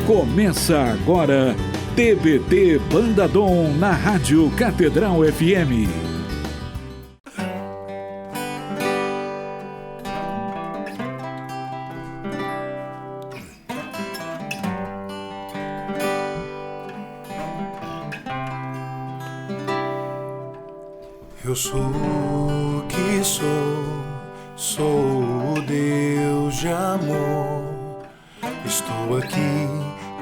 Começa agora, TBT Banda Dom na Rádio Catedral FM. Eu sou o que sou o Deus de amor. Estou aqui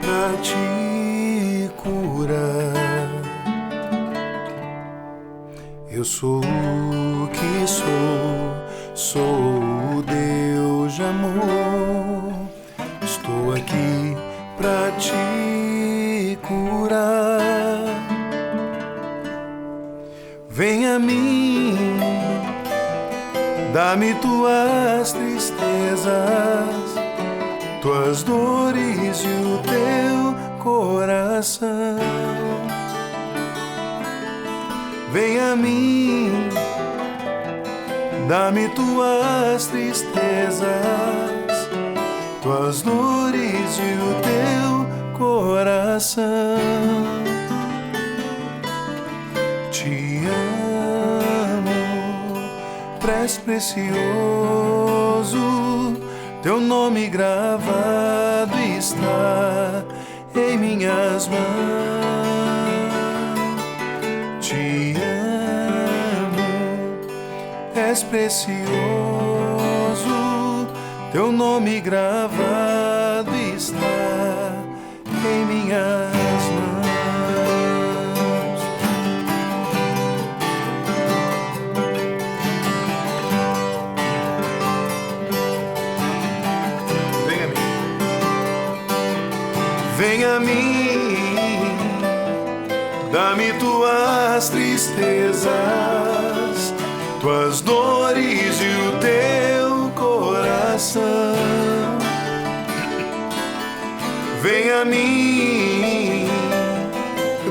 pra te curar. Eu sou o que sou o Deus de amor. Estou aqui pra te curar. Vem a mim, dá-me tuas tristezas, tuas dores e o teu coração. Vem a mim, dá-me tuas tristezas, tuas dores e o teu coração. Te amo, preço precioso, teu nome gravado está em minhas mãos. Te amo, és precioso, teu nome gravado está em minhas mãos. Vem a mim, dá-me tuas tristezas, tuas dores e o teu coração. Vem a mim,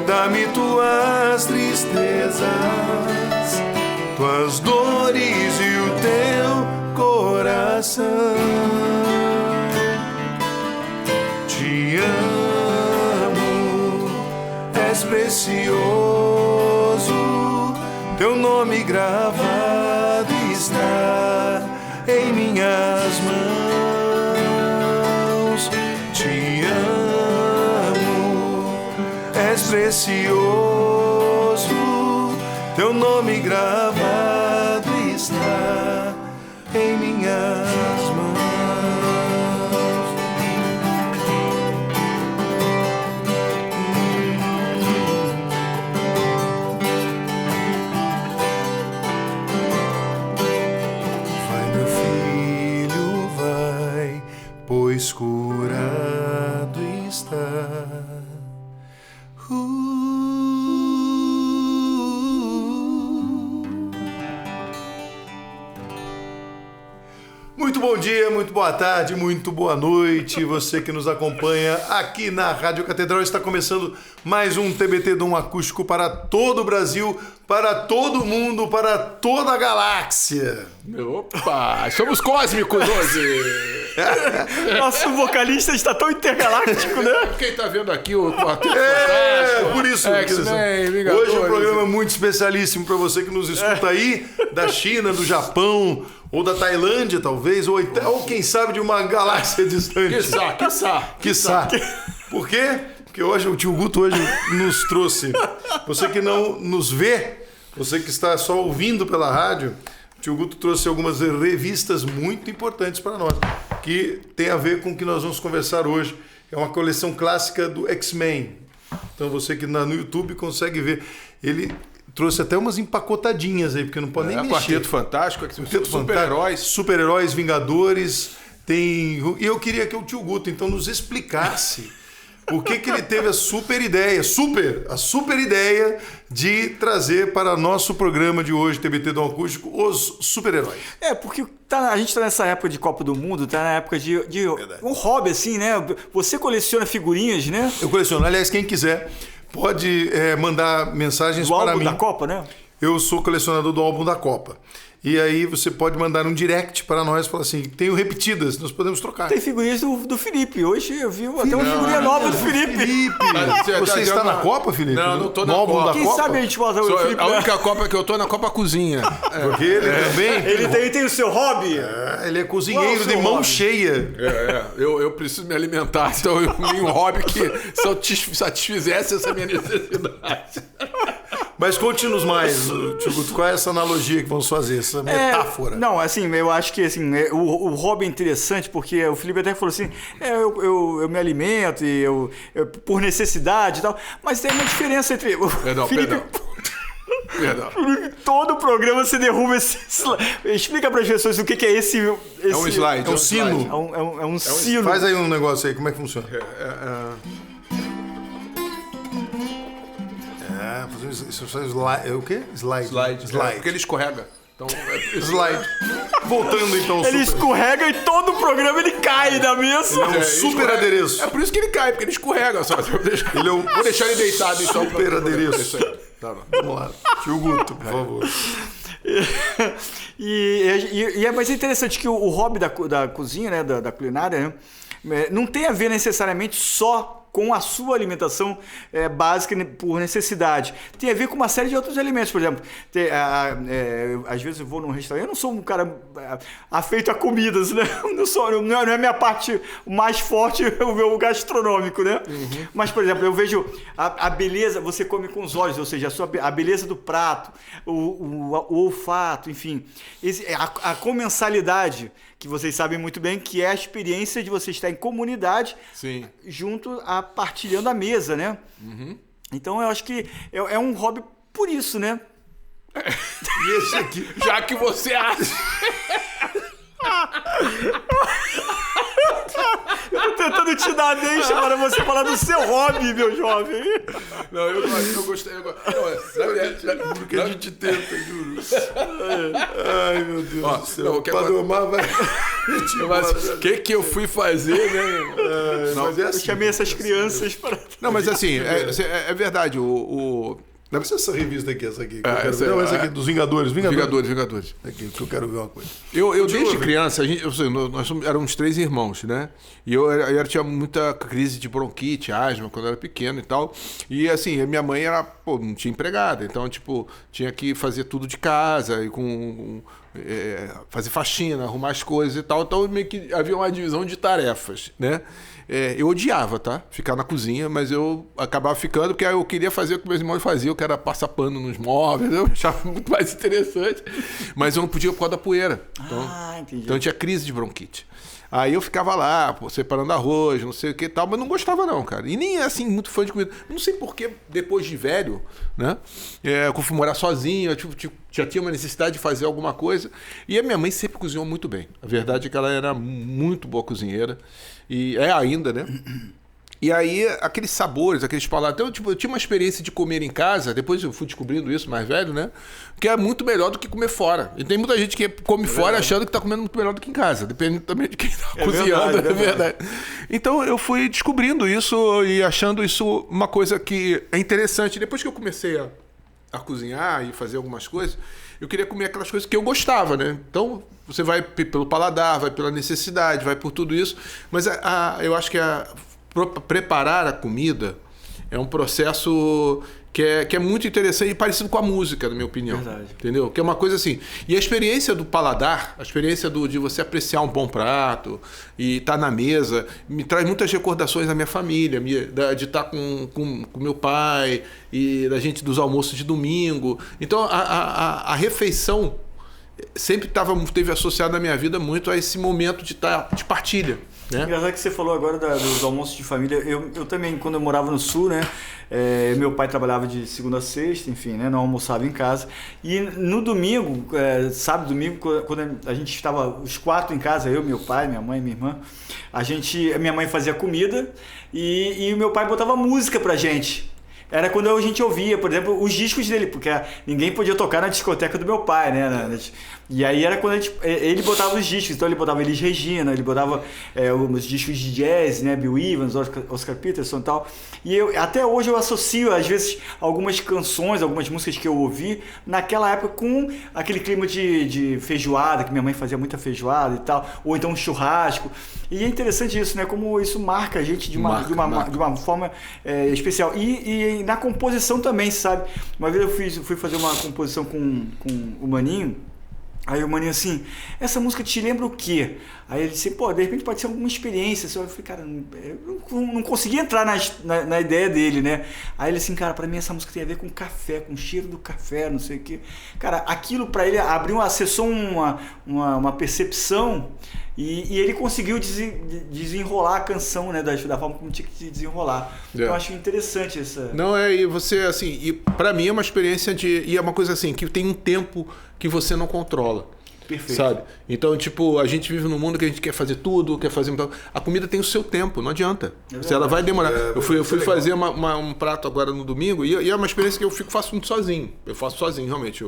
dá-me tuas tristezas, tuas dores e o teu coração. Te amo, és precioso, teu nome gravado está em minhas mãos. Te amo, és precioso, teu nome gravado está em minhas mãos. Pois curado está. Muito bom dia, muito boa tarde, muito boa noite. Você que nos acompanha aqui na Rádio Catedral, está começando mais um TBT Dom Acústico para todo o Brasil, para todo mundo, para toda a galáxia. Opa, somos cósmicos hoje. Nosso vocalista está tão intergaláctico, né? Quem tá vendo aqui o Quarteto Fantástico. Por isso. Hoje é um programa muito especialíssimo para você que nos escuta aí, da China, do Japão, ou da Tailândia, talvez, ou quem sabe de uma galáxia distante. Quiçá. Por quê? Porque hoje o tio Guto nos trouxe. Você que não nos vê, você que está só ouvindo pela rádio, o tio Guto trouxe algumas revistas muito importantes para nós, que tem a ver com o que nós vamos conversar hoje. É uma coleção clássica do X-Men. Então você que no YouTube consegue ver. Ele trouxe até umas empacotadinhas aí, porque não pode nem mexer. Quarteto Fantástico, super-heróis. Super-heróis, Vingadores. E eu queria que o tio Guto então nos explicasse por que ele teve a super ideia de trazer para nosso programa de hoje, TBT Dom Acústico, os super-heróis. Porque a gente tá nessa época de Copa do Mundo, tá na época de um hobby, assim, né? Você coleciona figurinhas, né? Eu coleciono. Aliás, quem quiser pode mandar mensagens para mim. Da Copa, né? eu sou colecionador do álbum da Copa. E aí você pode mandar um direct para nós e falar assim, tenho repetidas, nós podemos trocar. Tem figurinhas do Felipe. Hoje eu vi até uma figurinha nova do Felipe. Você está na Copa, Felipe? Não, não tô no na álbum Copa. da Quem Copa? sabe a gente bota o Felipe. A única Copa que eu tô é na Copa Cozinha. Porque ele também... Ele tem o seu hobby. Ele é cozinheiro de mão cheia. Eu preciso me alimentar, então eu tenho um hobby que satisfizesse essa minha necessidade. Mas conte-nos mais, Tio Guto, qual é essa analogia que vamos fazer, essa metáfora? Não, assim, eu acho que assim, o hobby é interessante porque o Felipe até falou assim, eu me alimento e eu por necessidade e tal, mas tem uma diferença entre o Felipe... Perdão. Todo o programa você derruba esse slide. Explica para as pessoas o que é esse... É um slide. É um sino. É um sino. Faz aí um negócio aí, como é que funciona? Isso faz slide. O quê? Slide. Porque ele escorrega. Então, slide. Voltando então ao Ele escorrega e todo o programa ele cai da mesa. Ele é um super adereço. É por isso que ele cai, porque ele escorrega. Só. Vou deixar ele deitado então. Super adereço. Tá, vamos lá. Tio Guto, por favor. Mas é interessante que o hobby da cozinha, né, da culinária, né, não tem a ver necessariamente só com a sua alimentação básica por necessidade. Tem a ver com uma série de outros elementos. Por exemplo, às vezes eu vou num restaurante, eu não sou um cara afeito a comidas, né? Não é a minha parte mais forte o meu gastronômico, né? Uhum. Mas, por exemplo, eu vejo a beleza, você come com os olhos, ou seja, a beleza do prato, o olfato, enfim. A comensalidade, que vocês sabem muito bem, que é a experiência de você estar em comunidade, sim, junto partilhando a mesa, né? Uhum. Então eu acho que é um hobby por isso, né? E esse aqui, já que você acha. Eu tô tentando te dar a deixa para você falar do seu hobby, meu jovem. Não, eu gostei. Juro que a gente tenta, juro. Ai, meu Deus do céu. O Padomar vai... Mas o que eu fui fazer, né? Mas é assim, eu chamei essas crianças para... Não, mas assim, é verdade. Deve ser essa revista aqui, essa aqui. Essa aqui, dos Vingadores. Vingadores. Aqui, que eu quero ver uma coisa. Eu desde criança, nós éramos 3 irmãos, né? E eu tinha muita crise de bronquite, asma, quando eu era pequeno e tal. E assim, a minha mãe não tinha empregada. Então, tinha que fazer tudo de casa, e fazer faxina, arrumar as coisas e tal. Então, meio que havia uma divisão de tarefas, né? Eu odiava, tá? Ficar na cozinha, mas eu acabava ficando porque eu queria fazer o que meus irmãos faziam, que era passar pano nos móveis, eu achava muito mais interessante. Mas eu não podia por causa da poeira. Entendi. Então eu tinha crise de bronquite. Aí eu ficava lá, separando arroz, não sei o que e tal, mas não gostava não, cara. E nem assim, muito fã de comida. Não sei porque, depois de velho, né? Eu fui morar sozinho, eu já tinha uma necessidade de fazer alguma coisa. E a minha mãe sempre cozinhou muito bem. A verdade é que ela era muito boa cozinheira. E é ainda, né? E aí, aqueles sabores, aqueles palatos... Então, eu tinha uma experiência de comer em casa, depois eu fui descobrindo isso mais velho, né? Que é muito melhor do que comer fora. E tem muita gente que come fora achando que tá comendo muito melhor do que em casa. Depende também de quem tá cozinhando, é verdade. Então, eu fui descobrindo isso e achando isso uma coisa que é interessante. Depois que eu comecei a cozinhar e fazer algumas coisas, eu queria comer aquelas coisas que eu gostava, né? Então, você vai pelo paladar, vai pela necessidade, vai por tudo isso. Mas eu acho que preparar a comida é um processo que é muito interessante e parecido com a música, na minha opinião. Verdade. Entendeu? Que é uma coisa assim. E a experiência do paladar, a experiência de você apreciar um bom prato e estar na mesa, me traz muitas recordações da minha família, de estar com meu pai e da gente dos almoços de domingo. Então, a refeição sempre teve associado na minha vida muito a esse momento de partilha. Né? Engraçado que você falou agora dos almoços de família. Eu também, quando eu morava no Sul, né? Meu pai trabalhava de segunda a sexta, enfim, né? Não almoçava em casa. E no domingo, sábado, domingo, quando a gente estava os 4 em casa, eu, meu pai, minha mãe e minha irmã, minha mãe fazia comida e o meu pai botava música pra gente. era quando a gente ouvia, por exemplo, os discos dele, porque ninguém podia tocar na discoteca do meu pai, né? E aí era quando ele botava os discos, então ele botava Elis Regina, ele botava os discos de jazz, né? Bill Evans, Oscar Peterson e tal. E até hoje eu associo, às vezes, algumas canções, algumas músicas que eu ouvi naquela época com aquele clima de feijoada, que minha mãe fazia muita feijoada e tal, ou então um churrasco. E é interessante isso, né? Como isso marca a gente de uma forma especial. E na composição também, sabe? Uma vez eu fui fazer uma composição com o Maninho. Aí o Maninho assim, essa música te lembra o quê? Aí ele disse, pô, de repente pode ser alguma experiência. Eu falei, cara, eu não consegui entrar na ideia dele, né? Aí ele assim, cara, pra mim essa música tem a ver com café, com o cheiro do café, não sei o quê. Cara, aquilo pra ele acessou uma percepção e ele conseguiu desenrolar a canção, né? Da forma como tinha que se desenrolar. Então eu acho interessante essa... Não, e você, assim, e pra mim é uma experiência e é uma coisa assim, que tem um tempo que você não controla. Perfeito. Sabe? Então, tipo, a gente vive num mundo que a gente quer fazer tudo, quer fazer... A comida tem o seu tempo, não adianta. Se ela vai demorar. Eu fui fazer um prato agora no domingo e é uma experiência que eu faço muito sozinho. Eu faço sozinho, realmente.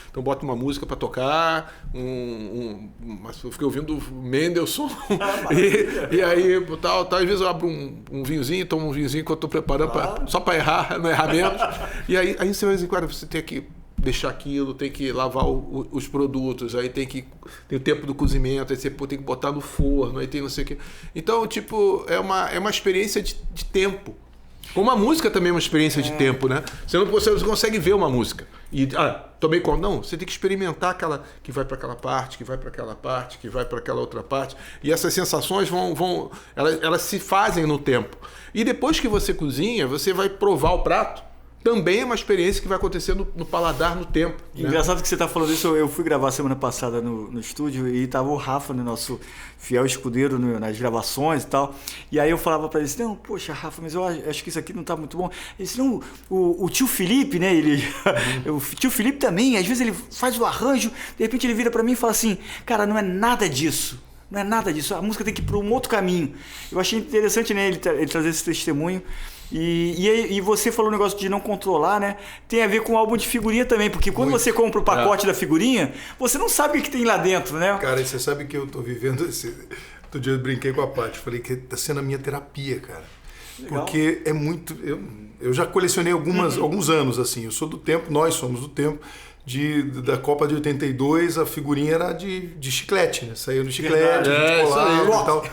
Então, boto uma música pra tocar, eu fiquei ouvindo Mendelssohn. e aí, tal. Às vezes eu abro um vinhozinho, tomo um vinhozinho que eu tô preparando só pra errar, não errar menos. E aí você vai dizer, cara, você tem que deixar aquilo, tem que lavar os produtos, aí tem o tempo do cozimento, aí você tem que botar no forno, aí tem não sei o quê. Então, tipo, é uma experiência de tempo. Como a música também é uma experiência de tempo, né? Você consegue ver uma música. E, tomei conta. Não, você tem que experimentar aquela que vai para aquela parte, que vai para aquela parte, que vai para aquela outra parte. E essas sensações elas se fazem no tempo. E depois que você cozinha, você vai provar o prato. Também é uma experiência que vai acontecer no paladar, no tempo. Né? Engraçado que você está falando isso. Eu fui gravar semana passada no estúdio e estava o Rafa, né, nosso fiel escudeiro nas gravações e tal. E aí eu falava para ele assim, não, poxa, Rafa, mas eu acho que isso aqui não está muito bom. Ele disse, não, o tio Felipe, né? O tio Felipe também, às vezes ele faz o arranjo, de repente ele vira para mim e fala assim, cara, não é nada disso. Não é nada disso. A música tem que ir para um outro caminho. Eu achei interessante, né, ele trazer esse testemunho. E você falou um negócio de não controlar, né? Tem a ver com o álbum de figurinha também, porque quando você compra o pacote da figurinha, você não sabe o que tem lá dentro, né? Cara, e você sabe que eu tô vivendo Outro dia eu brinquei com a Paty, falei que tá sendo a minha terapia, cara. Legal. Porque é muito... Eu já colecionei alguns anos, assim. Eu sou do tempo, nós somos do tempo da Copa de 82, a figurinha era de chiclete, né? Saía no chiclete, a gente colava e tal.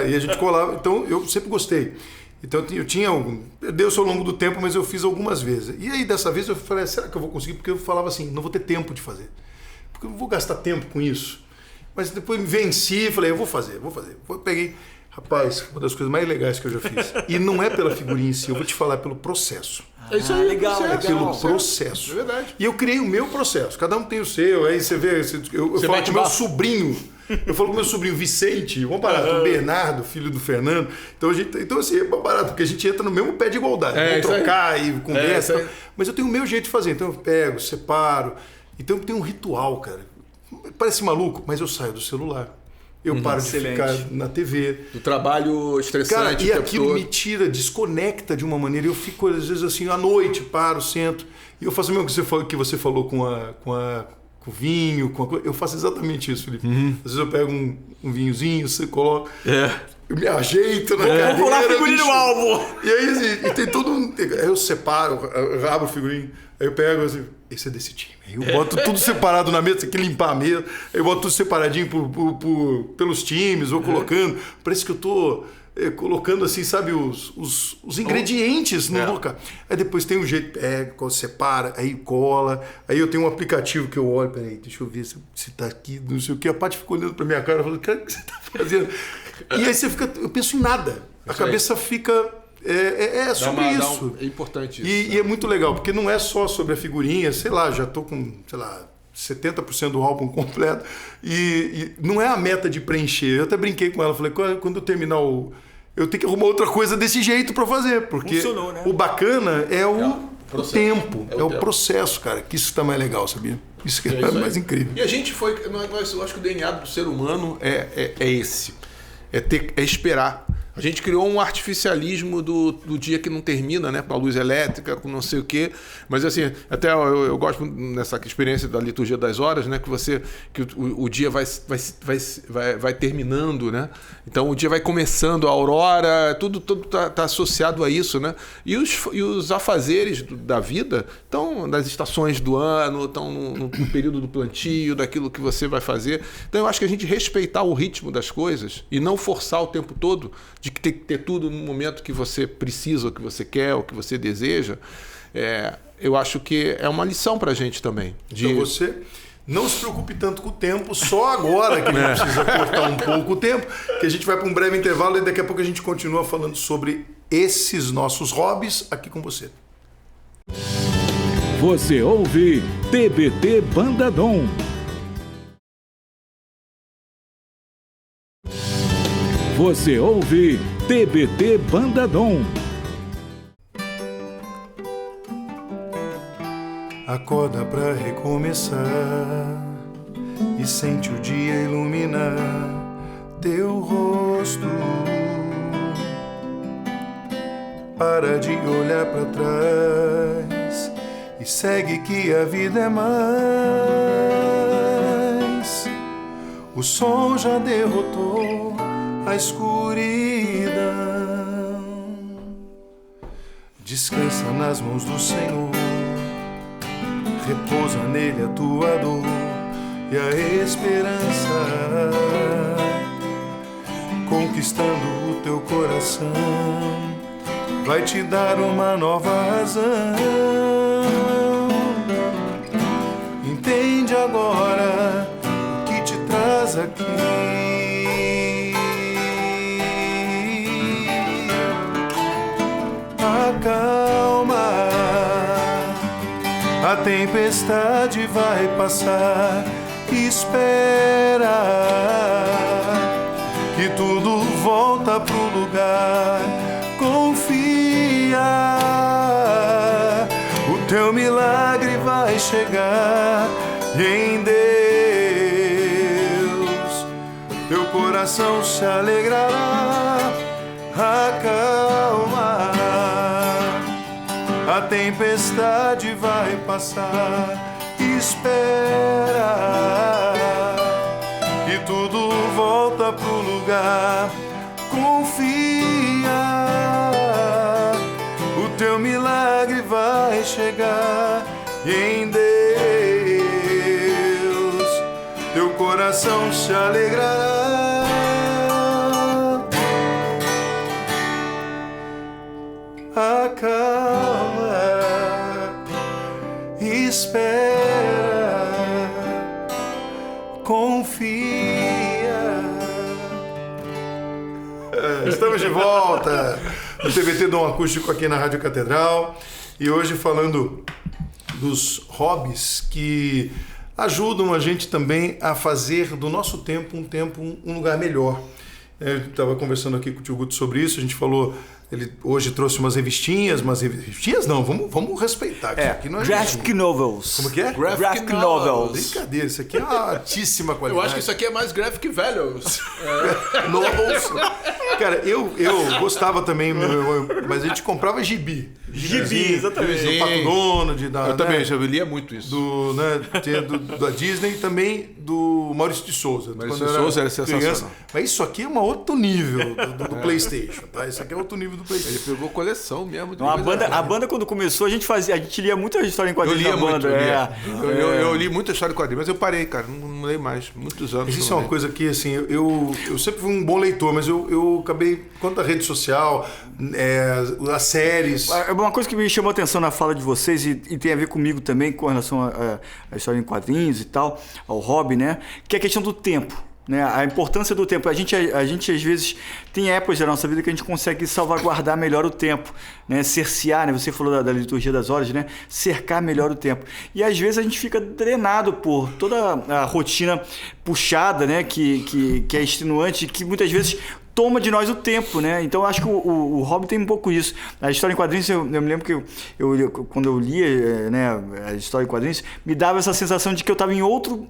E a gente colava. Então, eu sempre gostei. Então eu tinha deu-se ao longo do tempo, mas eu fiz algumas vezes. E aí dessa vez eu falei, será que eu vou conseguir? Porque eu falava assim, não vou ter tempo de fazer. Porque eu não vou gastar tempo com isso. Mas depois me venci e falei, eu vou fazer. Eu peguei, rapaz, uma das coisas mais legais que eu já fiz. E não é pela figurinha em si, eu vou te falar, é pelo processo. É isso aí, legal. Pelo processo. É verdade. E eu criei o meu processo, cada um tem o seu, aí você vê, eu falo com o meu sobrinho. Eu falo com meu sobrinho Vicente, vamos parar, com o Bernardo, filho do Fernando. Então assim, é barato, porque a gente entra no mesmo pé de igualdade. Vamos trocar e conversa. Mas eu tenho o meu jeito de fazer. Então eu pego, separo. Então tem um ritual, cara. Parece maluco, mas eu saio do celular. Eu paro de ficar na TV. Do trabalho estressante. Cara, e aquilo me tira, desconecta de uma maneira. Eu fico, às vezes, assim, à noite, paro, sento. E eu faço o mesmo que você falou com o vinho, eu faço exatamente isso, Felipe. Às vezes eu pego um vinhozinho, você coloca, eu me ajeito na cadeira. Vou colar a figurinha no álbum. E aí, assim, e tem todo aí eu separo, eu abro o figurinho, aí eu pego assim, esse é desse time. Aí eu boto tudo separado na mesa, tem que limpar a mesa, aí eu boto tudo separadinho pelos times, vou colocando, parece que eu tô colocando assim, sabe, os ingredientes no local. Aí depois tem um jeito, separa, aí cola. Aí eu tenho um aplicativo que eu olho, peraí, deixa eu ver se tá aqui, não sei o que. A Paty ficou olhando pra minha cara, falando, cara, o que você tá fazendo? E aí você fica, eu penso em nada. A cabeça fica, sobre isso. É importante isso. E é muito legal, porque não é só sobre a figurinha, sei lá, já tô com, 70% do álbum completo. E não é a meta de preencher. Eu até brinquei com ela, falei, quando eu terminar eu tenho que arrumar outra coisa desse jeito para fazer, porque funcionou, né? O bacana é o tempo, é o processo, cara, que isso tá mais legal, sabia? Isso que é mais incrível. E a gente eu acho que o DNA do ser humano é esse, é esperar. A gente criou um artificialismo do dia que não termina, né? Com a luz elétrica, com não sei o quê. Mas assim, até eu gosto nessa experiência da liturgia das horas, né? Que o dia vai terminando, né? Então o dia vai começando, a aurora, tudo tá associado a isso, né? E os afazeres da vida estão nas estações do ano, estão no período do plantio, daquilo que você vai fazer. Então eu acho que a gente respeitar o ritmo das coisas e não forçar o tempo todo de que tem que ter tudo no momento que você precisa, ou que você quer, ou que você deseja, eu acho que é uma lição pra gente também. Então você não se preocupe tanto com o tempo, só agora que a gente precisa cortar um pouco o tempo, que a gente vai para um breve intervalo e daqui a pouco a gente continua falando sobre esses nossos hobbies aqui com você. Você ouve TBT Bandadom. Você ouve TBT Bandadom. Acorda pra recomeçar e sente o dia iluminar teu rosto. Para de olhar pra trás e segue que a vida é mais. O sol já derrotou a escuridão. Descansa nas mãos do Senhor, repousa nele a tua dor e a esperança, conquistando o teu coração, vai te dar uma nova razão. Entende agora o que te traz aqui. Acalma, a tempestade vai passar. Espera que tudo volta pro lugar. Confia, o teu milagre vai chegar. E em Deus teu coração se alegrará. Acalma, a tempestade vai passar. Espera que tudo volta pro lugar. Confia, o teu milagre vai chegar. E em Deus teu coração se alegrará. Acalma, espera, confia. Estamos de volta no TBT Dom Acústico aqui na Rádio Catedral e hoje falando dos hobbies que ajudam a gente também a fazer do nosso tempo um lugar melhor. Eu estava conversando aqui com o tio Guto sobre isso, a gente falou, ele hoje trouxe umas revistinhas não, vamos respeitar. Aqui não é graphic novels. Como que é? Graphic novels. Brincadeira, isso aqui é uma altíssima qualidade. Eu acho que isso aqui é mais graphic values. Novels. Cara, eu gostava também, mas a gente comprava gibi. Gibi, exatamente. Do Pato Donald. Eu também, já lia muito isso. Da Disney e também do Maurício de Souza. Maurício de Souza era sensacional. Mas isso aqui é um outro nível do PlayStation, tá? Isso aqui é outro nível do PlayStation. Ele pegou coleção mesmo. A banda quando começou, a gente lia muita história em quadrinhos da banda. Eu li muita história em quadrinhos, mas eu parei, cara. Não leio mais. Muitos anos. Mas isso é uma coisa que, assim, eu sempre fui um bom leitor, mas eu acabei, quanto à rede social, as séries... Uma coisa que me chamou a atenção na fala de vocês e tem a ver comigo também com relação à história em quadrinhos e tal, ao hobby, né? Que é a questão do tempo. Né, a importância do tempo. A gente às vezes tem épocas da nossa vida que a gente consegue salvaguardar melhor o tempo, né, cercear, né, você falou da liturgia das horas, né, cercar melhor o tempo. E às vezes a gente fica drenado por toda a rotina puxada, né, que é extenuante, que muitas vezes toma de nós o tempo, né? Então eu acho que o hobby tem um pouco isso. A história em quadrinhos, eu me lembro que quando eu lia, né, a história em quadrinhos, me dava essa sensação de que eu estava em outro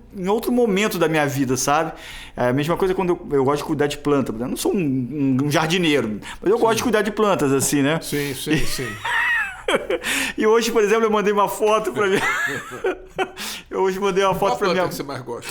momento da minha vida, sabe? A mesma coisa quando eu gosto de cuidar de planta. Eu não sou um jardineiro, mas eu gosto de cuidar de plantas, assim, né? Sim. E hoje, por exemplo, eu mandei uma foto pra mim. Qual planta que você mais gosta?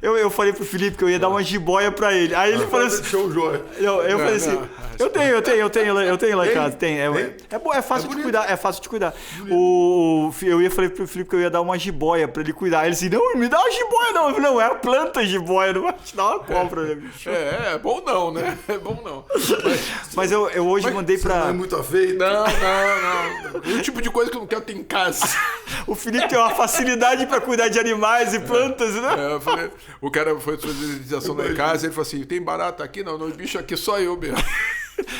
Eu falei pro Felipe que eu ia dar uma jiboia pra ele. Aí ele falou assim. Show, joia. Eu falei assim. Eu tenho lá em casa. Tem. É bom, é fácil de cuidar. É fácil de cuidar. Eu falei pro Felipe que eu ia dar uma jiboia pra ele cuidar. Ele disse: não me dá uma jiboia, não. Não, é a planta jiboia, não vai te dar uma cobra, né, bicho? É bom não, né? É bom não. Mas eu hoje mandei pra. Não é muito afeito? Não. É o tipo de coisa que eu não quero ter em casa. O Felipe tem uma facilidade pra cuidar de animais e plantas, né? Eu falei, o cara foi fazer higienização lá em casa, ele falou assim: tem barata aqui? Não, bicho, aqui só eu mesmo.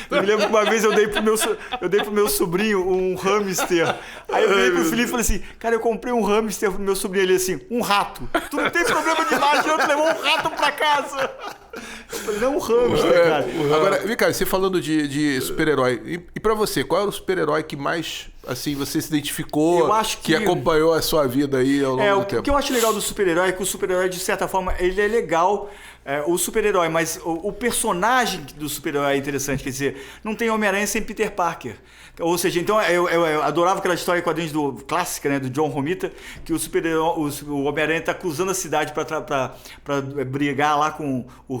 Eu me lembro que uma vez eu dei pro meu sobrinho um hamster. Aí eu virei pro Felipe e falei assim: cara, eu comprei um hamster pro meu sobrinho. Ele assim: um rato. Tu não tem problema de imagem, tu levou um rato pra casa. Eu falei: não, um hamster, cara. Agora, vem cá, você falando de super-herói, e pra você, qual era o super-herói que mais, assim, você se identificou, eu acho que acompanhou a sua vida aí ao longo do tempo? O que eu acho legal do super-herói é que o super-herói, de certa forma, ele é legal, o super-herói, mas o personagem do super-herói é interessante, quer dizer, não tem Homem-Aranha sem Peter Parker. Ou seja, então eu adorava aquela história em quadrinhos clássica, né, do John Romita, que o Homem-Aranha tá cruzando a cidade para brigar lá com o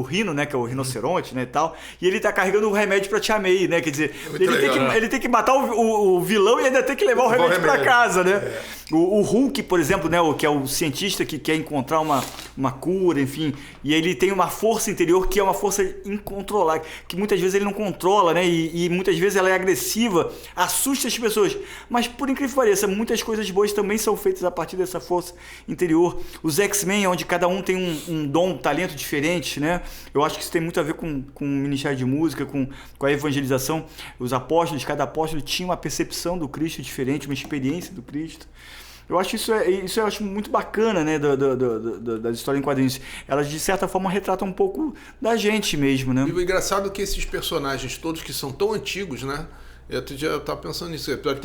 Rino, né, que é o rinoceronte, né, e tal, e ele tá carregando o remédio pra Tia May, né, quer dizer, ele tem que matar o vilão e ainda tem que levar o remédio pra casa, né. O Hulk, por exemplo, né, que é o cientista que quer encontrar uma cura, enfim, e ele tem uma força interior que é uma força incontrolável, que muitas vezes ele não controla, né, e muitas vezes ela é agressiva, assusta as pessoas. Mas, por incrível que pareça, muitas coisas boas também são feitas a partir dessa força interior. Os X-Men, onde cada um tem um dom, um talento diferente, né? Eu acho que isso tem muito a ver com o Ministério de Música, com a evangelização. Os apóstolos, cada apóstolo tinha uma percepção do Cristo diferente, uma experiência do Cristo. Eu acho isso eu acho muito bacana, né, das histórias em quadrinhos. Elas, de certa forma, retratam um pouco da gente mesmo, né? E o engraçado é que esses personagens todos que são tão antigos, né? Eu já estava pensando nisso, apesar de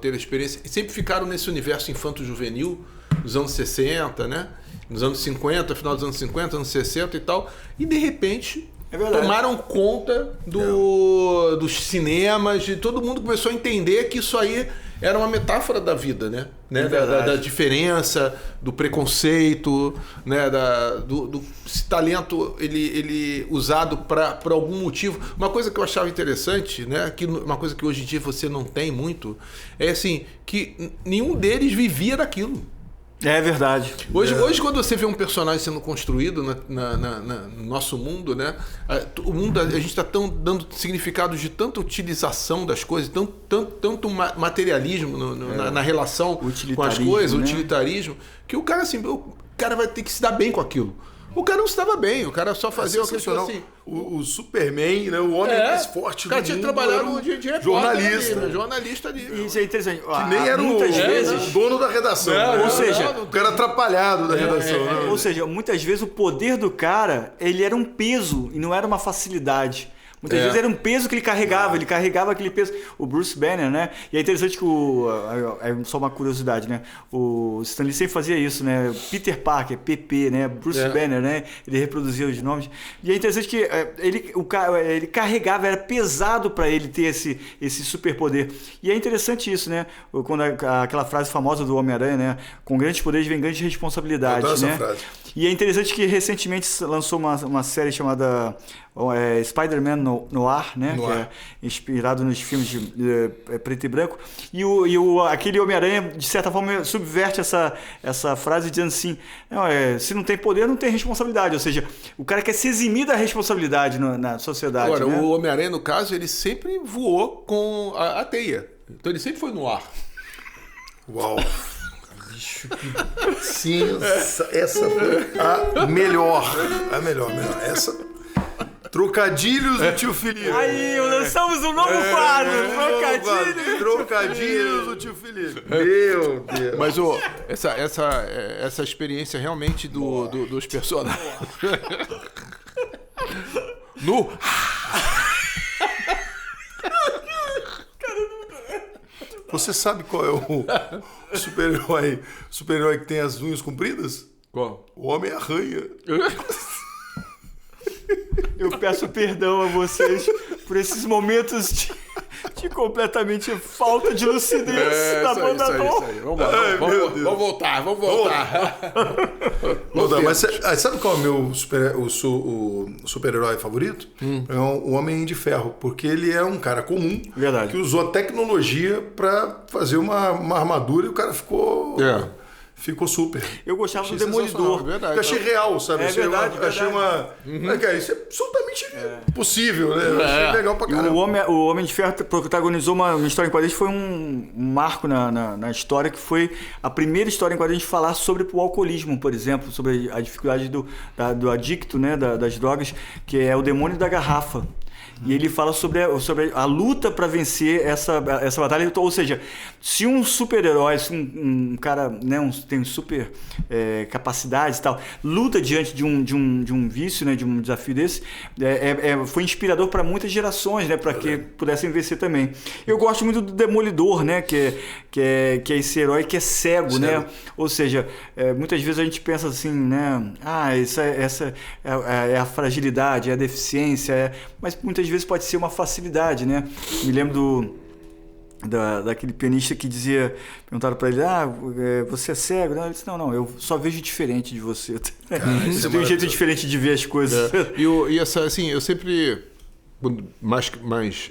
ter a experiência, sempre ficaram nesse universo infanto-juvenil dos anos 60, né? Nos anos 50, final dos anos 50, anos 60 e tal, e de repente tomaram conta dos cinemas, de todo mundo começou a entender que isso aí era uma metáfora da vida, né? Da diferença, do preconceito, né? Do talento ele usado para algum motivo. Uma coisa que eu achava interessante, né? Uma coisa que hoje em dia você não tem muito, é assim, que nenhum deles vivia daquilo. É verdade. Hoje quando você vê um personagem sendo construído no nosso mundo, né? A gente está dando significados de tanta utilização das coisas, tanto materialismo na relação com as coisas, né? Utilitarismo, que o cara vai ter que se dar bem com aquilo. O cara não se dava bem, o cara só fazia o que assim. O Superman, né? O homem mais forte do mundo. O cara tinha trabalhado de jornalista ali. Isso é interessante. Que nem era o dono da redação. Ou seja, o cara atrapalhado da redação. Né? Ou seja, muitas vezes o poder do cara, ele era um peso e não era uma facilidade. Muitas vezes era um peso que ele carregava aquele peso. O Bruce Banner, né? E é interessante que é só uma curiosidade, né? O Stan Lee sempre fazia isso, né? Peter Parker, PP, né? Bruce Banner, né? Ele reproduzia os nomes. E é interessante que ele carregava, era pesado para ele ter esse superpoder. E é interessante isso, né? Quando aquela frase famosa do Homem-Aranha, né? Com grandes poderes vem grandes responsabilidades, né? Frase. E é interessante que recentemente lançou uma série chamada Spider-Man Noir, né? Que é inspirado nos filmes de preto e branco. E aquele Homem-Aranha, de certa forma, subverte essa frase dizendo assim: se não tem poder, não tem responsabilidade. Ou seja, o cara quer se eximir da responsabilidade na sociedade. Agora, né? o Homem-Aranha, no caso, ele sempre voou com a teia. Então ele sempre foi no ar. Uau! Sim, essa foi a melhor. Essa Trocadilhos do tio Felipe. Aí, lançamos um novo quadro. Trocadilhos do tio Felipe. Meu Deus. Mas essa experiência realmente dos personagens. Você sabe qual é o super-herói que tem as unhas compridas? Qual? O Homem-Aranha. Eu peço perdão a vocês por esses momentos de completamente falta de lucidez da banda Dom. Vamos voltar. Mas sabe qual é o meu super-herói favorito? É o Homem de Ferro, porque ele é um cara comum que usou a tecnologia pra fazer uma armadura e o cara ficou super. Eu gostava do Demolidor. Verdade. Eu achei real, sabe? Achei uma... Cara, isso é absolutamente possível, né? Achei legal pra caramba. O Homem de Ferro protagonizou uma história em quadrinhos, foi um marco na história, que foi a primeira história em quadrinhos de falar sobre o alcoolismo, por exemplo, sobre a dificuldade do adicto, né, das drogas, que é o demônio da garrafa. E ele fala sobre a luta para vencer essa batalha. Ou seja, se um super-herói, se um cara, né, tem super capacidades e tal, luta diante de um vício, né, de um desafio desse, foi inspirador para muitas gerações, né, para que pudessem vencer também. Eu gosto muito do Demolidor, né, que é esse herói que é cego, né? Ou seja, muitas vezes a gente pensa assim, né, essa é a fragilidade, é a deficiência, mas muitas vezes pode ser uma facilidade, né? Me lembro daquele pianista que perguntaram para ele, você é cego? Não, ele disse, não, eu só vejo diferente de você. Você tem um jeito diferente de ver as coisas. Eu sempre, mais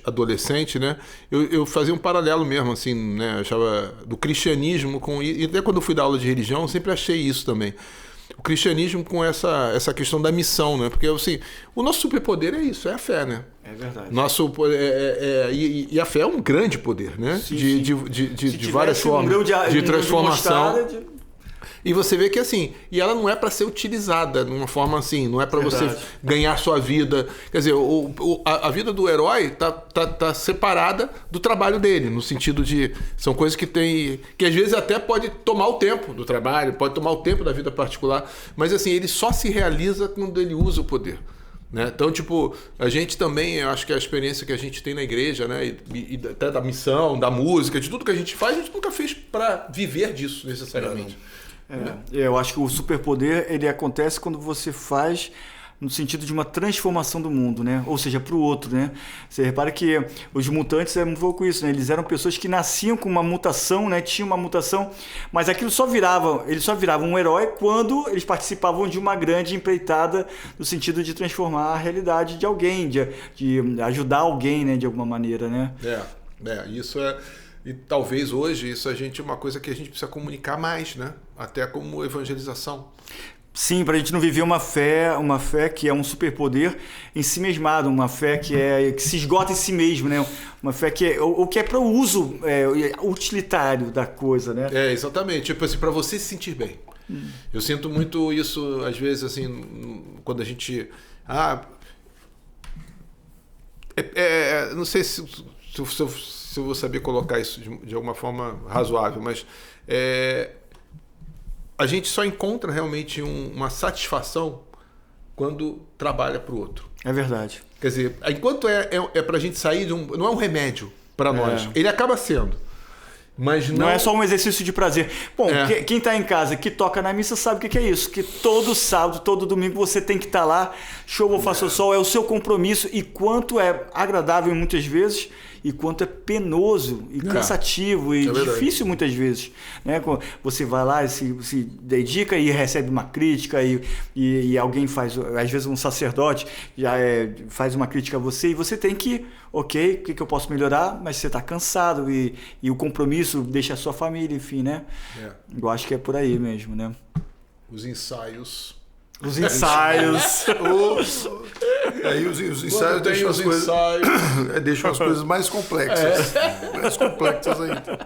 adolescente, né? Eu fazia um paralelo mesmo, assim, né? Eu achava do cristianismo e até quando eu fui dar aula de religião, eu sempre achei isso também. O cristianismo com essa questão da missão, né? Porque assim, o nosso superpoder é isso, é a fé, né? É verdade. E a fé é um grande poder, né? Sim, de várias formas de transformação. E você vê que assim, e ela não é para ser utilizada de uma forma assim, não é para você ganhar sua vida. Quer dizer, a vida do herói tá separada do trabalho dele, no sentido de são coisas que às vezes até pode tomar o tempo do trabalho, pode tomar o tempo da vida particular, mas assim, ele só se realiza quando ele usa o poder. Né? Então, tipo, a gente também, eu acho que a experiência que a gente tem na igreja, né? E até da missão, da música, de tudo que a gente faz, a gente nunca fez para viver disso necessariamente. Eu acho que o superpoder ele acontece quando você faz no sentido de uma transformação do mundo, né? Ou seja, para o outro, né? Você repara que os mutantes é um pouco isso, né? Eles eram pessoas que nasciam com uma mutação, né? Tinham uma mutação, mas aquilo eles só viravam um herói quando eles participavam de uma grande empreitada no sentido de transformar a realidade de alguém, de ajudar alguém, né? De alguma maneira, né? Isso é... E talvez hoje isso é uma coisa que a gente precisa comunicar mais, né? Até como evangelização. Sim, para a gente não viver uma fé que é um superpoder em si mesmado, uma fé que se esgota em si mesmo, né? Uma fé que é para o uso utilitário da coisa, né? Exatamente. Tipo assim, para você se sentir bem. Eu sinto muito isso, às vezes, assim, quando a gente... não sei se eu vou saber colocar isso de alguma forma razoável, mas a gente só encontra realmente uma satisfação quando trabalha para o outro. É verdade. Quer dizer, enquanto para a gente sair não é um remédio para nós, ele acaba sendo. Mas não é só um exercício de prazer. Bom, quem está em casa, que toca na missa, sabe o que é isso. Que todo sábado, todo domingo você tem que estar lá, show ou faça sol, é o seu compromisso. E quanto é agradável muitas vezes, e quanto é penoso e cansativo e difícil muitas vezes. Né? Você vai lá e se dedica e recebe uma crítica e alguém faz, às vezes um sacerdote faz uma crítica a você e você tem que, o que eu posso melhorar? Mas você está cansado e o compromisso deixa a sua família, enfim, né? Eu acho que é por aí mesmo, né? Os ensaios. Aí os ensaios deixam as coisas mais complexas. Mais complexas ainda.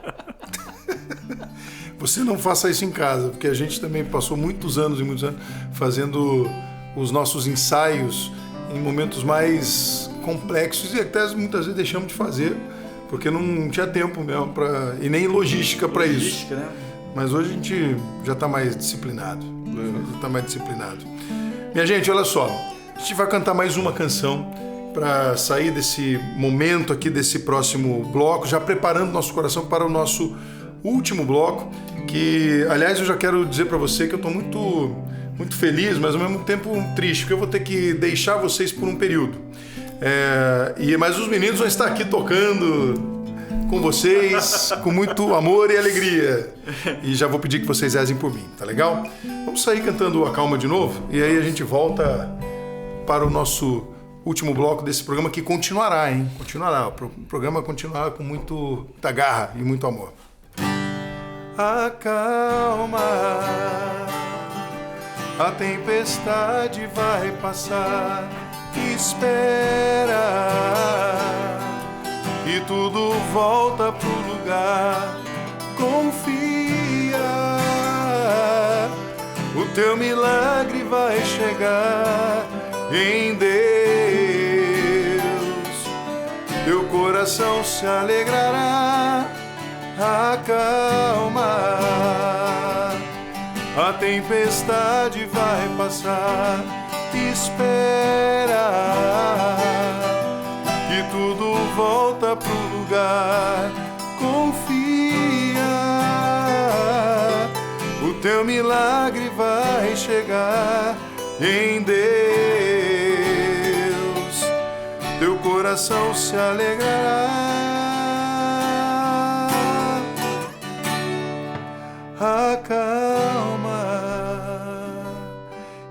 Você não faça isso em casa, porque a gente também passou muitos anos fazendo os nossos ensaios em momentos mais complexos e até muitas vezes deixamos de fazer, porque não tinha tempo mesmo e nem logística para isso. Né? Mas hoje a gente já está mais disciplinado. Minha gente, olha só. A gente vai cantar mais uma canção para sair desse momento aqui, desse próximo bloco, já preparando nosso coração para o nosso último bloco, que, aliás, eu já quero dizer para você que eu estou muito feliz, mas ao mesmo tempo triste, porque eu vou ter que deixar vocês por um período. Mas os meninos vão estar aqui tocando com vocês, com muito amor e alegria. E já vou pedir que vocês rezem por mim, tá legal? Vamos sair cantando Acalma de novo, e aí a gente volta para o nosso último bloco desse programa, que continuará, hein? Continuará. O programa continuará com muita garra e muito amor. Acalma, a tempestade vai passar, espera, e tudo volta pro lugar. Confia, o teu milagre vai chegar. Em Deus, teu coração se alegrará. Acalma, a tempestade vai passar. Espera, que tudo volta pro lugar. Confia, o teu milagre vai chegar. Em Deus, teu coração se alegrará. Acalma,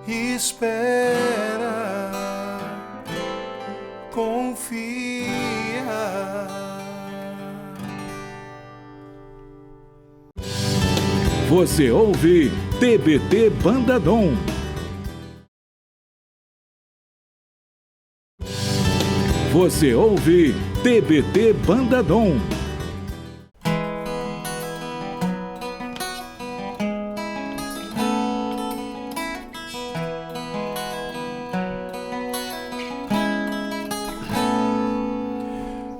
espera, confia. Você ouve TBT Banda Dom. Você ouve TBT Banda Dom.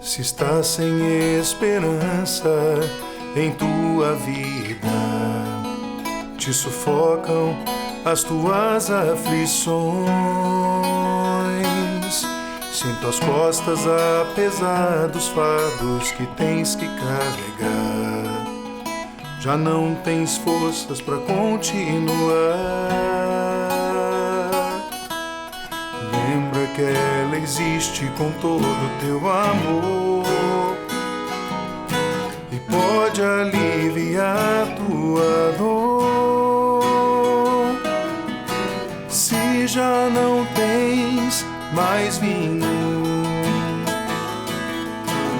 Se estás sem esperança em tua vida, te sufocam as tuas aflições. Sinto as costas apesar dos fardos que tens que carregar. Já não tens forças para continuar. Lembra que ela existe com todo o teu amor e pode aliviar tua dor. Se já não tens mais vinho,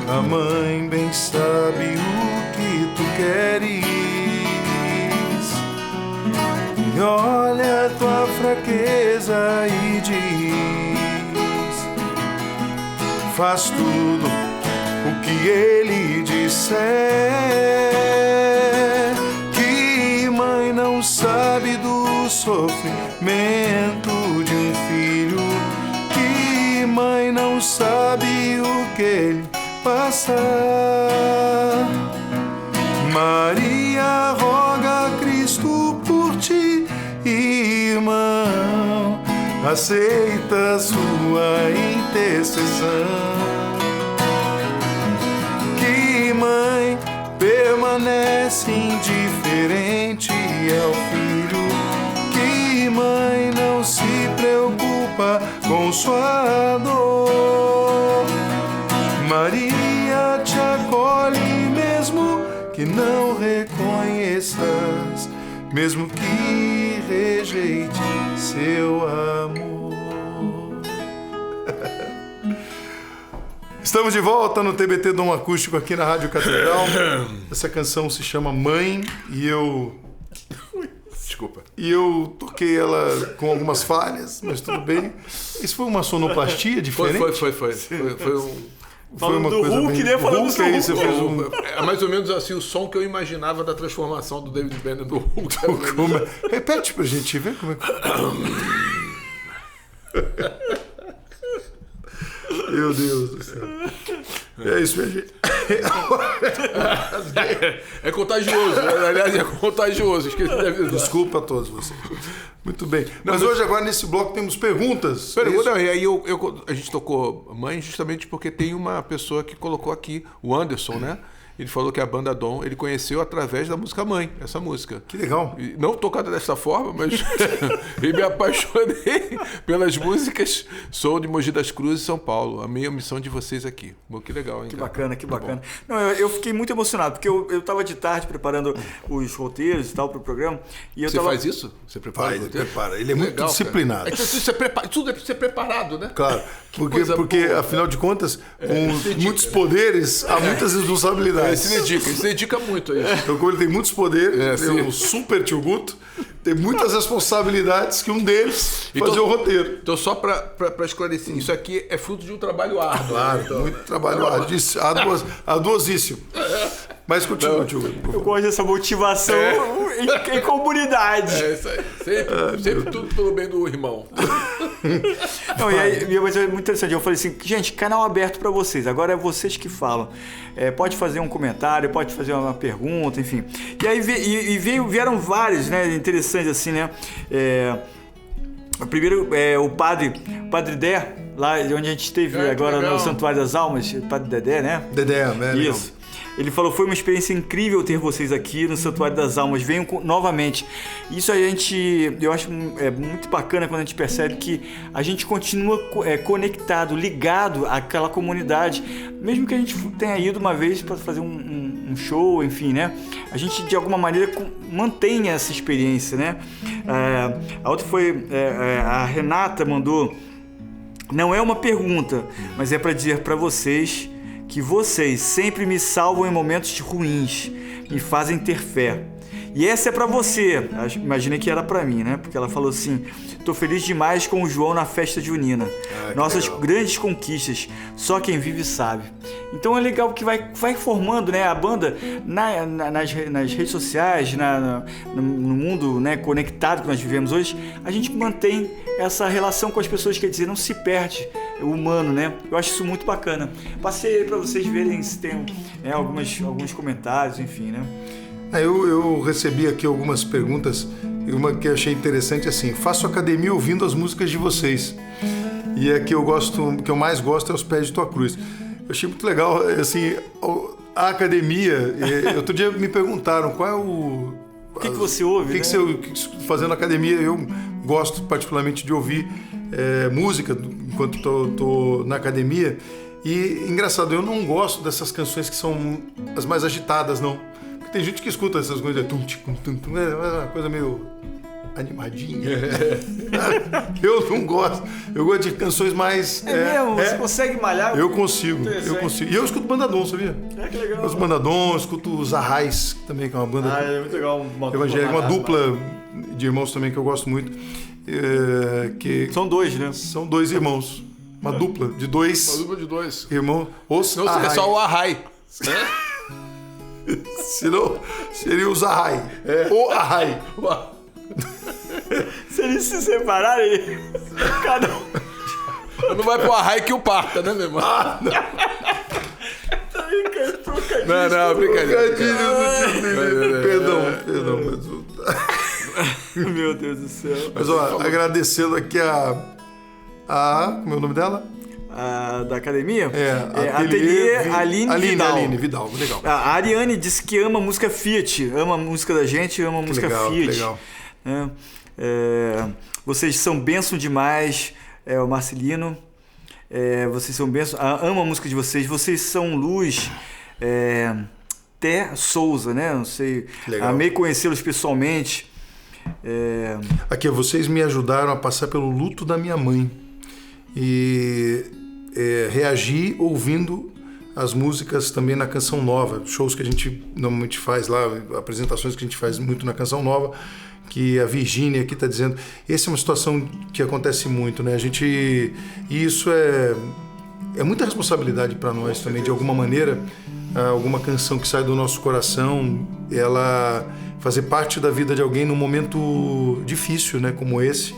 a mãe bem sabe o que tu queres e olha a tua fraqueza e diz: faz tudo o que ele disser. Que mãe não sabe do sofrimento de um filho? Mãe não sabe o que ele passa. Maria roga a Cristo por ti, irmão, aceita sua intercessão. Que mãe permanece indiferente ao filho? Que mãe não se preocupa com sua dor? Maria te acolhe mesmo que não reconheças, mesmo que rejeite seu amor. Estamos de volta no TBT Dom Acústico aqui na Rádio Catedral. Essa canção se chama Mãe e eu... Desculpa. E eu toquei ela com algumas falhas, mas tudo bem. Isso foi uma sonoplastia diferente? Foi Falando uma do coisa Hulk, bem... né? Falando do Hulk, você fez Hulk. É mais ou menos assim o som que eu imaginava da transformação do David Banner do Hulk. Repete pra gente ver como é que... Meu Deus do céu. É isso, minha gente. É contagioso. Aliás, é contagioso. Esqueci de avisar. Desculpa a todos vocês. Muito bem. Mas hoje, agora, nesse bloco, temos perguntas. Pergunta, e aí a gente tocou Mãe justamente porque tem uma pessoa que colocou aqui, o Anderson, né? Ele falou que a banda Dom ele conheceu através da música Mãe, essa música. Que legal. E não tocada dessa forma, mas eu me apaixonei pelas músicas. Sou de Mogi das Cruzes, São Paulo. Amei a missão de vocês aqui. Bom, que legal, hein? Que cara? bacana, que Tá bacana. Não, eu fiquei muito emocionado, porque eu estava de tarde preparando os roteiros e tal para o programa. E Você faz isso? Você prepara? Ele prepara. Ele é muito Legal, disciplinado. Tudo é pra ser preparado, né? Claro. Porque afinal de contas, com muitos poderes, há muitas responsabilidades. Se dedica muito a isso. Então, como ele tem muitos poderes, tem um super tio Guto, tem muitas responsabilidades que um deles fazer o roteiro. Então, só para esclarecer, isso aqui é fruto de um trabalho árduo. Claro, então. muito trabalho arduosíssimo. Mas continua, tio Guto. Eu gosto dessa motivação em comunidade. É isso aí. Sempre tudo pelo bem do irmão. Não, e aí, mas é muito interessante. Eu falei assim, gente, canal aberto para vocês. Agora é vocês que falam. Pode fazer um comentário, pode fazer uma pergunta, enfim. E aí vieram vários, né? Interessantes assim, né? Primeiro, o padre Dé, lá onde a gente esteve agora no Santuário das Almas, o padre Dedé, né? Dedé, né? Isso. Ele falou, foi uma experiência incrível ter vocês aqui no Santuário das Almas, venham novamente. Isso eu acho muito bacana quando a gente percebe que a gente continua conectado, ligado àquela comunidade, mesmo que a gente tenha ido uma vez para fazer um show, enfim, né? A gente de alguma maneira mantém essa experiência, né? A outra foi, a Renata mandou, não é uma pergunta, mas é para dizer para vocês que vocês sempre me salvam em momentos ruins, me fazem ter fé. E essa é pra você. Imaginei que era pra mim, né? Porque ela falou assim, tô feliz demais com o João na festa junina. Nossas grandes conquistas, só quem vive sabe. Então é legal que vai formando, né, a banda nas redes sociais, no mundo, né, conectado que nós vivemos hoje. A gente mantém essa relação com as pessoas, quer dizer, não se perde o humano, né? Eu acho isso muito bacana. Passei para vocês verem se tem alguns comentários, enfim, né? Eu recebi aqui algumas perguntas e uma que eu achei interessante assim, faço academia ouvindo as músicas de vocês. E a que eu mais gosto é Os Pés de Tua Cruz. Eu achei muito legal, assim, a academia, outro dia me perguntaram qual é o... O que você ouve, que você fazendo academia? Eu gosto particularmente de ouvir música enquanto tô na academia. E, engraçado, eu não gosto dessas canções que são as mais agitadas, não. Porque tem gente que escuta essas coisas, é uma coisa meio animadinha. Eu não gosto. Eu gosto de canções mais... mesmo? Você consegue malhar? Eu consigo. E eu escuto Bandadom, sabia? Que legal. Eu escuto Bandadom, escuto os Arrais, também, que é uma banda é muito legal. evangélica, uma dupla de irmãos também que eu gosto muito. São dois, né? São dois irmãos. Uma dupla de dois. Uma dupla de dois. Irmãos. Não seria só o Arrai. Senão, seria o Arrai. O Arrai. Se eles se separarem, cada um... Não vai pro Arrai que o parta, né, meu irmão? Não, brincadeira. Perdão. Meu Deus do céu. Mas, agradecendo aqui como é o nome dela? Da academia? Ateliê Aline Vidal, legal. A Ariane disse que ama música Fiat, ama a música da gente, ama a música Fiat. Legal. Vocês são bênção demais, o Marcelino. Vocês são bênção, amo a música de vocês são luz. Té Souza, né? Não sei. Amei conhecê-los pessoalmente. Aqui, vocês me ajudaram a passar pelo luto da minha mãe. E reagi ouvindo as músicas também na Canção Nova, shows que a gente normalmente faz lá, apresentações que a gente faz muito na Canção Nova, que a Virgínia aqui está dizendo. Essa é uma situação que acontece muito, né? E isso é muita responsabilidade para nós também, de alguma maneira. Alguma canção que sai do nosso coração, ela fazer parte da vida de alguém num momento difícil, né, como esse.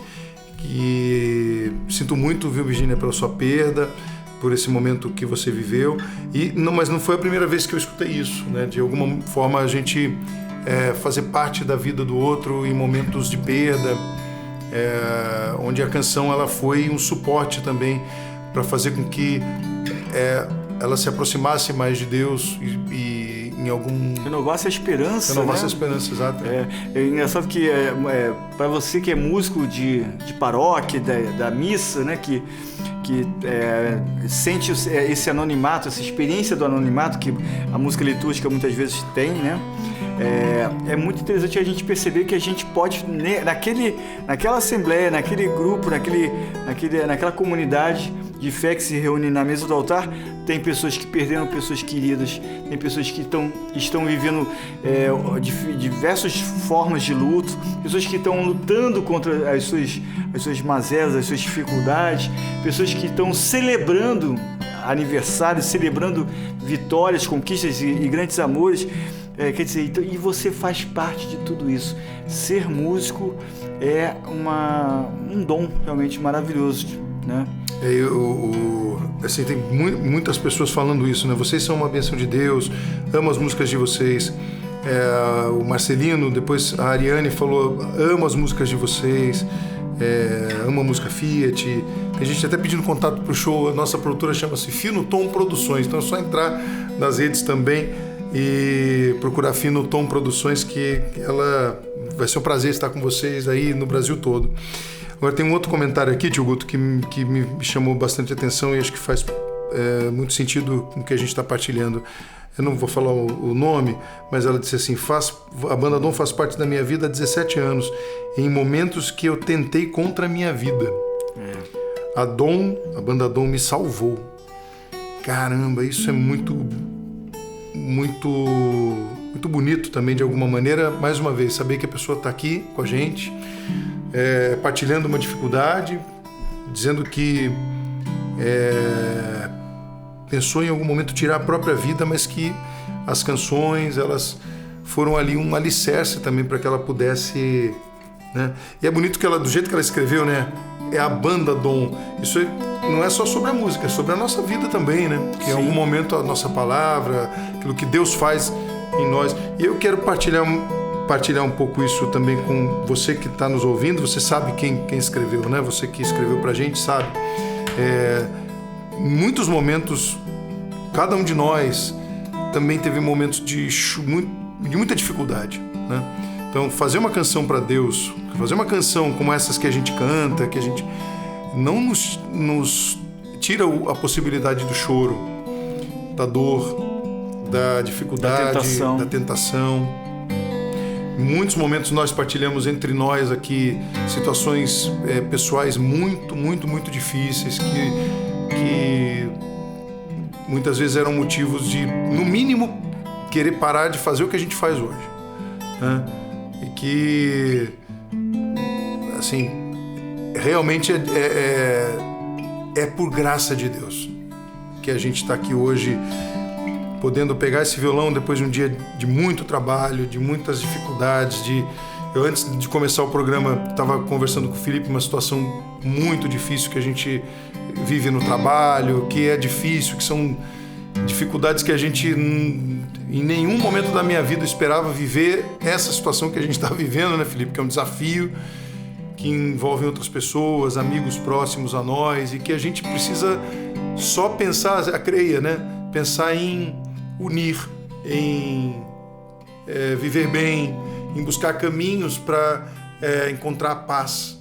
E sinto muito, viu, Virgínia, pela sua perda, por esse momento que você viveu. Mas não foi a primeira vez que eu escutei isso, né? De alguma forma a gente fazer parte da vida do outro em momentos de perda, onde a canção ela foi um suporte também para fazer com que ela se aproximasse mais de Deus e em algum... Renovasse a esperança, Renovasse né? a esperança, exato. É engraçado que para você que é músico de paróquia, da missa, né? Que sente esse anonimato, essa experiência do anonimato que a música litúrgica muitas vezes tem, né? É muito interessante a gente perceber que a gente pode, naquela assembleia, naquele grupo, naquela comunidade de fé que se reúne na mesa do altar, tem pessoas que perderam pessoas queridas, tem pessoas que estão vivendo diversas formas de luto, pessoas que estão lutando contra as suas mazelas, as suas dificuldades, pessoas que estão celebrando aniversários, celebrando vitórias, conquistas e grandes amores. Quer dizer, então, e você faz parte de tudo isso. Ser músico é um dom realmente maravilhoso, né? Assim, tem muitas pessoas falando isso, né? Vocês são uma bênção de Deus, amo as músicas de vocês. O Marcelino, depois a Ariane falou, amo as músicas de vocês, amo a música Fiat. Tem gente até pedindo contato pro show, a nossa produtora chama-se Fino Tom Produções, então é só entrar nas redes também e procurar Fino Tom Produções, que ela vai ser um prazer estar com vocês aí no Brasil todo. Agora tem um outro comentário aqui, Tio Guto, que me chamou bastante atenção e acho que faz muito sentido com o que a gente está partilhando. Eu não vou falar o nome, mas ela disse assim, a Banda Dom faz parte da minha vida há 17 anos, em momentos que eu tentei contra a minha vida. A Banda Dom me salvou. Caramba, isso é muito bonito também, de alguma maneira. Mais uma vez, saber que a pessoa está aqui com a gente, partilhando uma dificuldade, dizendo que pensou em algum momento tirar a própria vida, mas que as canções, elas foram ali um alicerce também para que ela pudesse, né? E é bonito que ela, do jeito que ela escreveu, né? É a Banda Dom. Isso não é só sobre a música, é sobre a nossa vida também, né? Que em algum momento a nossa palavra, aquilo que Deus faz em nós. E eu quero partilhar um pouco isso também com você que está nos ouvindo. Você sabe quem escreveu, né? Você que escreveu pra gente sabe. Em muitos momentos, cada um de nós também teve momentos de muita dificuldade, né? Então, fazer uma canção para Deus, fazer uma canção como essas que a gente canta, que a gente não nos tira a possibilidade do choro, da dor, da dificuldade, da tentação. Em muitos momentos nós partilhamos entre nós aqui situações pessoais muito, muito, muito difíceis que muitas vezes eram motivos de, no mínimo, querer parar de fazer o que a gente faz hoje, né? E que, assim, realmente é por graça de Deus que a gente está aqui hoje, podendo pegar esse violão depois de um dia de muito trabalho, de muitas dificuldades. Eu, antes de começar o programa, estava conversando com o Felipe, uma situação muito difícil que a gente vive no trabalho, que é difícil, que são dificuldades que a gente, em nenhum momento da minha vida, esperava viver essa situação que a gente está vivendo, né, Felipe? Que é um desafio que envolve outras pessoas, amigos próximos a nós, e que a gente precisa só pensar, creia, né? Pensar em unir, em viver bem, em buscar caminhos para encontrar a paz.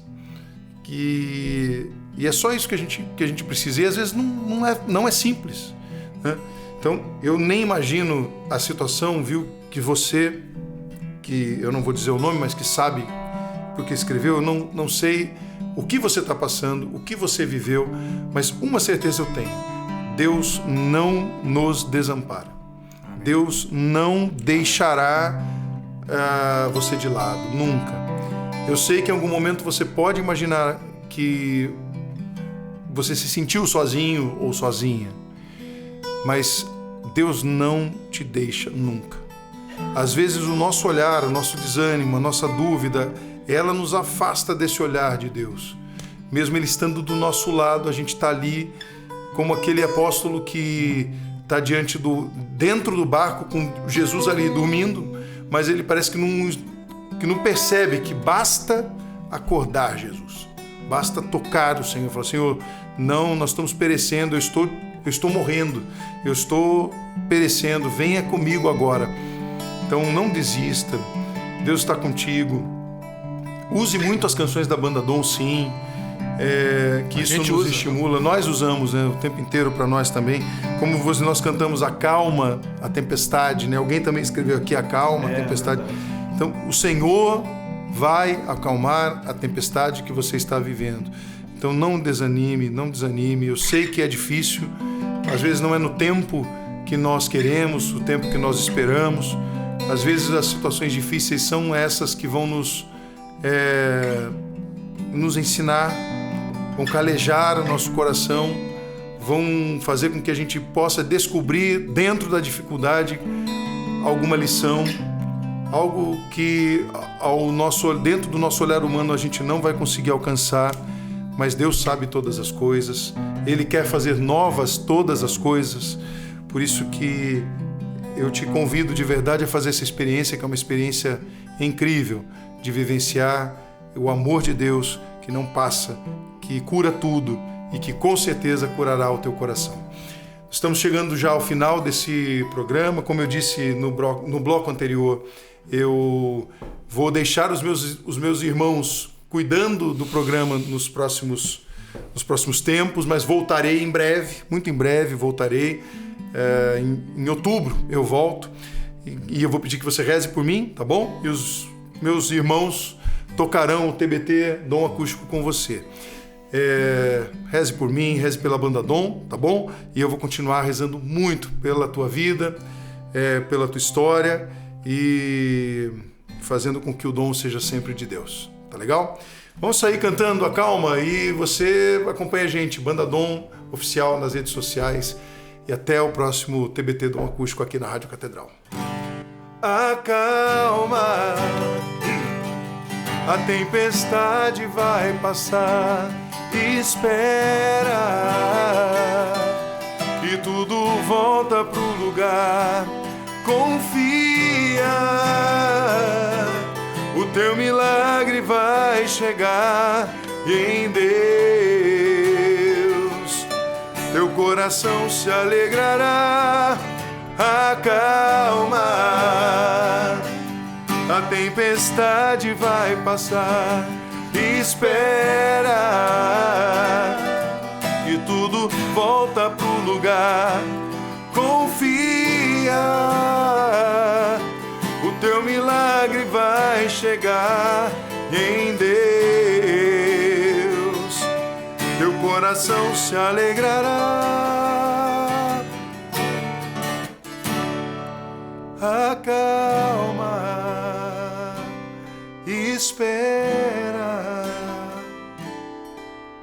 E é só isso que a gente precisa. E às vezes não é simples, né? Então, eu nem imagino a situação, viu, que você, que eu não vou dizer o nome, mas que sabe porque escreveu, eu não sei o que você está passando, o que você viveu, mas uma certeza eu tenho: Deus não nos desampara. Deus não deixará você de lado, nunca. Eu sei que em algum momento você pode imaginar que você se sentiu sozinho ou sozinha, mas Deus não te deixa nunca. Às vezes o nosso olhar, o nosso desânimo, a nossa dúvida, ela nos afasta desse olhar de Deus. Mesmo Ele estando do nosso lado, a gente está ali como aquele apóstolo que está dentro do barco com Jesus ali dormindo, mas ele parece que não percebe que basta acordar Jesus, basta tocar o Senhor, falar: Senhor, não, nós estamos perecendo, eu estou morrendo, eu estou perecendo, venha comigo agora. Então não desista, Deus está contigo. Use muito as canções da Banda Dom, sim, que isso nos estimula. Nós usamos, né, o tempo inteiro para nós também. Como nós cantamos Acalma a Tempestade, né? Alguém também escreveu aqui Acalma a Tempestade. Então o Senhor vai acalmar a tempestade que você está vivendo. Então não desanime, não desanime. Eu sei que é difícil, às vezes não é no tempo que nós queremos, o tempo que nós esperamos. Às vezes as situações difíceis são essas que vão nos ensinar, vão calejar o nosso coração, vão fazer com que a gente possa descobrir dentro da dificuldade alguma lição, algo que dentro do nosso olhar humano a gente não vai conseguir alcançar, mas Deus sabe todas as coisas, Ele quer fazer novas todas as coisas. Por isso que eu te convido de verdade a fazer essa experiência, que é uma experiência incrível, de vivenciar o amor de Deus que não passa, que cura tudo e que com certeza curará o teu coração. Estamos chegando já ao final desse programa. Como eu disse no bloco anterior, eu vou deixar os meus irmãos cuidando do programa nos próximos tempos, mas voltarei em breve, muito em breve voltarei. Em outubro eu volto e eu vou pedir que você reze por mim, tá bom? E os meus irmãos tocarão o TBT Dom Acústico com você. Reze por mim, reze pela Banda Dom, tá bom? E eu vou continuar rezando muito pela tua vida, pela tua história e fazendo com que o dom seja sempre de Deus, tá legal? Vamos sair cantando Acalma e você acompanha a gente, Banda Dom Oficial nas redes sociais, e até o próximo TBT Dom Acústico aqui na Rádio Catedral. Acalma, a tempestade vai passar, espera, que tudo volta pro lugar, confia, o teu milagre vai chegar e em Deus teu coração se alegrará. Acalma, a tempestade vai passar, espera, que tudo volta pro lugar, confia, o teu milagre vai chegar em Deus, teu coração se alegrará. Acalma, espera,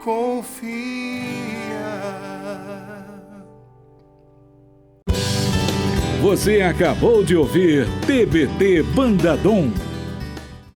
confia. Você acabou de ouvir TBT Banda Dom.